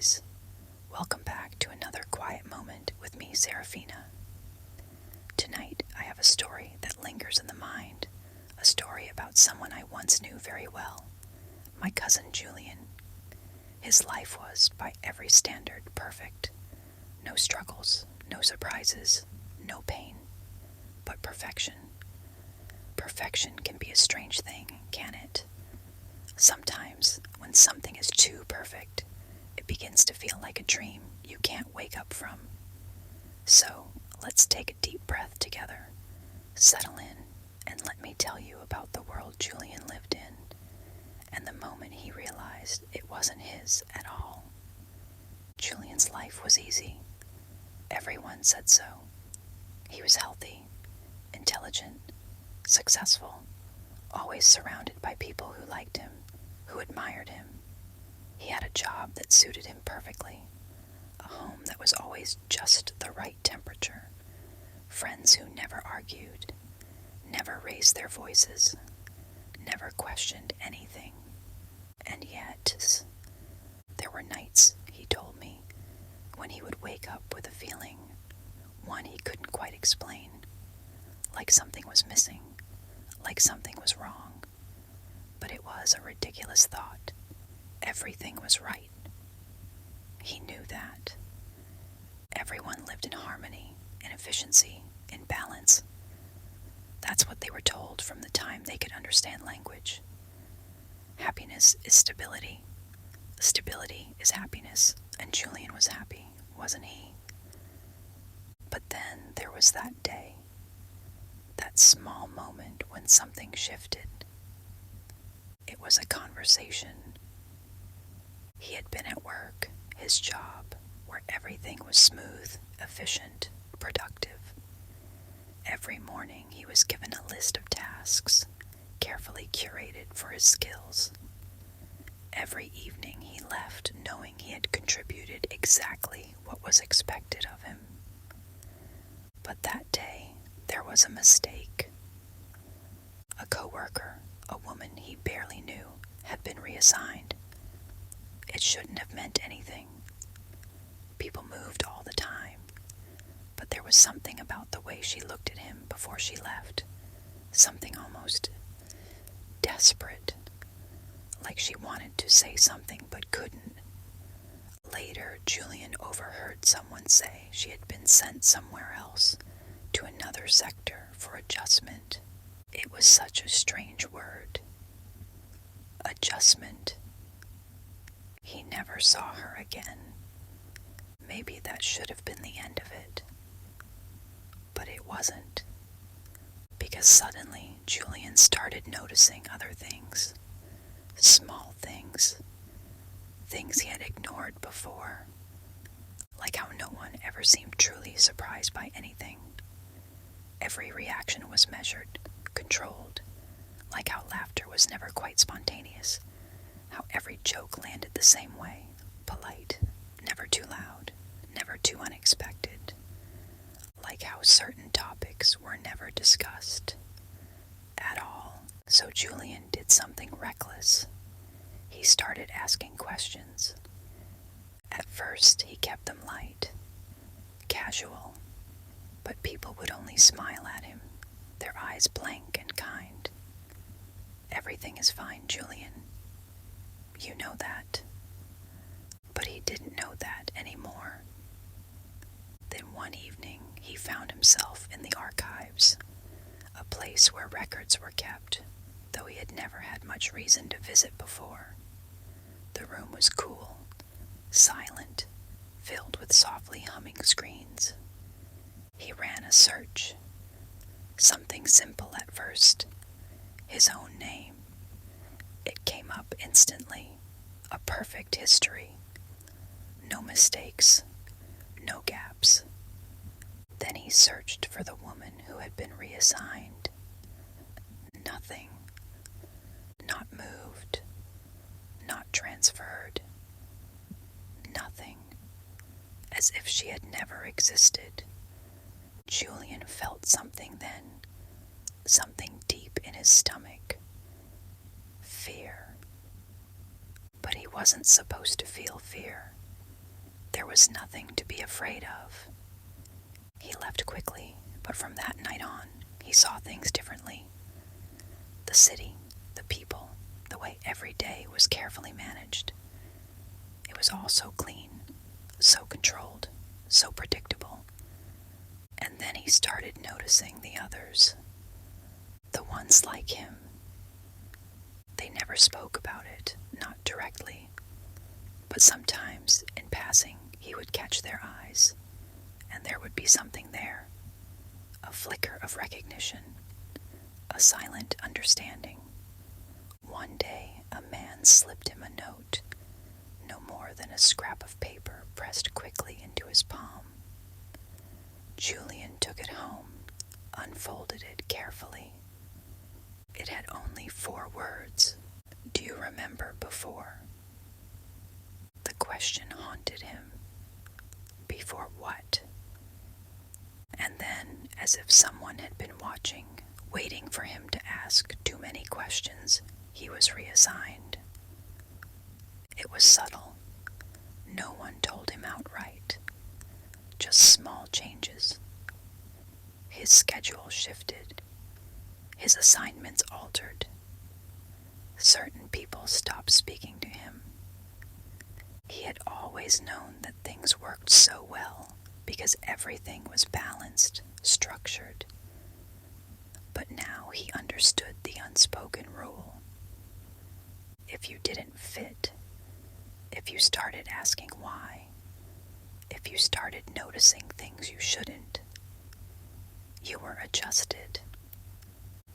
stories. Welcome back to another quiet moment with me, Serafina. Tonight, I have a story that lingers in the mind, a story about someone I once knew very well, my cousin Julian. His life was, by every standard, perfect. No struggles, no surprises, no pain, but perfection. Perfection can be a strange thing, can it? Sometimes, when something is too perfect, it begins to feel like a dream you can't wake up from. So, let's take a deep breath together, settle in, and let me tell you about the world Julian lived in, and the moment he realized it wasn't his at all. Julian's life was easy. Everyone said so. He was healthy, intelligent, successful, always surrounded by people who liked him, who admired him. He had a job that suited him perfectly, a home that was always just the right temperature, friends who never argued, never raised their voices, never questioned anything. And yet, there were nights, he told me, when he would wake up with a feeling, one he couldn't quite explain, like something was missing, like something was wrong. But it was a ridiculous thought. Everything was right. He knew that. Everyone lived in harmony, in efficiency, in balance. That's what they were told from the time they could understand language. Happiness is stability. Stability is happiness, and Julian was happy, wasn't he? But then there was that day, that small moment when something shifted. It was a conversation. He had been at work, his job, where everything was smooth, efficient, productive. Every morning he was given a list of tasks, carefully curated for his skills. Every evening he left knowing he had contributed exactly what was expected of him. But that day, there was a mistake. A coworker, a woman he barely knew, had been reassigned. It shouldn't have meant anything. People moved all the time, but there was something about the way she looked at him before she left, something almost desperate, like she wanted to say something but couldn't. Later, Julian overheard someone say she had been sent somewhere else, to another sector for adjustment. It was such a strange word. Adjustment. He never saw her again. Maybe that should have been the end of it. But it wasn't. Because suddenly, Julian started noticing other things. Small things. Things he had ignored before. Like how no one ever seemed truly surprised by anything. Every reaction was measured, controlled. Like how laughter was never quite spontaneous. How every joke landed the same way, polite, never too loud, never too unexpected. Like how certain topics were never discussed at all. So Julian did something reckless. He started asking questions. At first, he kept them light, casual, but people would only smile at him, their eyes blank and kind. Everything is fine, Julian. You know that. But he didn't know that anymore. Then one evening, he found himself in the archives, a place where records were kept, though he had never had much reason to visit before. The room was cool, silent, filled with softly humming screens. He ran a search. Something simple at first. His own name. It came up instantly. A perfect history. No mistakes. No gaps. Then he searched for the woman who had been reassigned. Nothing. Not moved. Not transferred. Nothing. As if she had never existed. Julian felt something then. Something deep in his stomach. Fear. But he wasn't supposed to feel fear. was nothing to be afraid of. He left quickly, but from that night on, he saw things differently. The city, the people, the way every day was carefully managed. It was all so clean, so controlled, so predictable. And then he started noticing the others, the ones like him. They never spoke about it, not directly, but sometimes, in passing, he would catch their eyes, and there would be something there, a flicker of recognition, a silent understanding. One day, a man slipped him a note, no more than a scrap of paper pressed quickly into his palm. Julian took it home, unfolded it carefully. It had only 4 words. Do you remember before? The question haunted him. Before what? And then, as if someone had been watching, waiting for him to ask too many questions, he was reassigned. It was subtle. No one told him outright. Just small changes. His schedule shifted. His assignments altered. Certain people stopped speaking to him. He had always known that things worked so well because everything was balanced, structured. But now he understood the unspoken rule. If you didn't fit, if you started asking why, if you started noticing things you shouldn't, you were adjusted.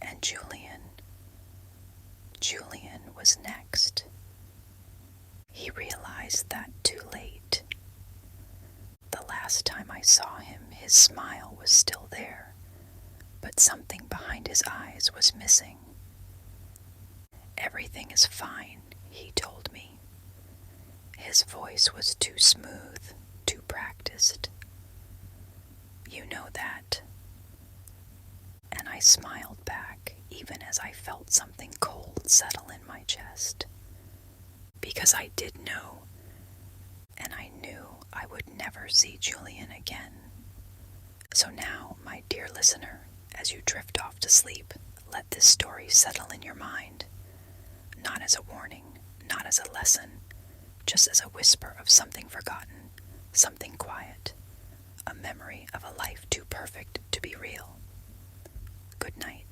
And Julian was next. He realized that too late. The last time I saw him, his smile was still there, but something behind his eyes was missing. Everything is fine, he told me. His voice was too smooth, too practiced. You know that. And I smiled back, even as I felt something cold settle in my chest. Because I did know, and I knew I would never see Julian again. So now, my dear listener, as you drift off to sleep, let this story settle in your mind. Not as a warning, not as a lesson, just as a whisper of something forgotten, something quiet, a memory of a life too perfect to be real. Good night.